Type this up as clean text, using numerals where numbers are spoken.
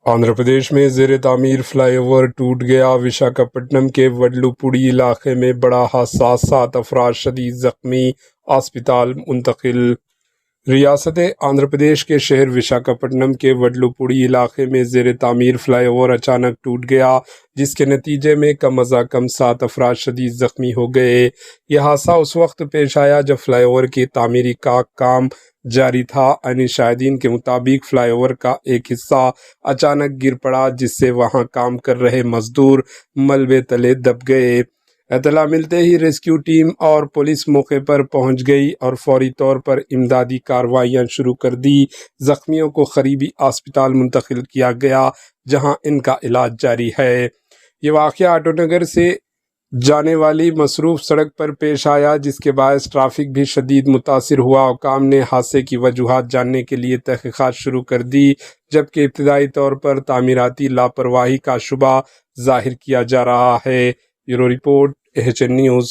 آندھرا پردیش میں زیر تعمیر فلائی اوور ٹوٹ گیا۔ وشاکھاپٹنم کے وڈلوپوڑی علاقے میں بڑا حادثہ، 7 افراد شدید زخمی، اسپتال منتقل۔ ریاست آندھرا پردیش کے شہر وشاکھاپٹنم کے وڈلوپوڑی علاقے میں زیر تعمیر فلائی اوور اچانک ٹوٹ گیا، جس کے نتیجے میں کم از کم 7 افراد شدید زخمی ہو گئے۔ یہ حادثہ اس وقت پیش آیا جب فلائی اوور کی تعمیری کا کام جاری تھا۔ عینی شاہدین کے مطابق فلائی اوور کا ایک حصہ اچانک گر پڑا، جس سے وہاں کام کر رہے مزدور ملبے تلے دب گئے۔ اطلاع ملتے ہی ریسکیو ٹیم اور پولیس موقع پر پہنچ گئی اور فوری طور پر امدادی کارروائیاں شروع کر دی۔ زخمیوں کو قریبی اسپتال منتقل کیا گیا، جہاں ان کا علاج جاری ہے۔ یہ واقعہ آٹو نگر سے جانے والی مصروف سڑک پر پیش آیا، جس کے باعث ٹریفک بھی شدید متاثر ہوا۔ حکام نے حادثے کی وجوہات جاننے کے لیے تحقیقات شروع کر دی، جبکہ ابتدائی طور پر تعمیراتی لاپرواہی کا شبہ ظاہر کیا جا رہا ہے۔ Bureau report, AHN news.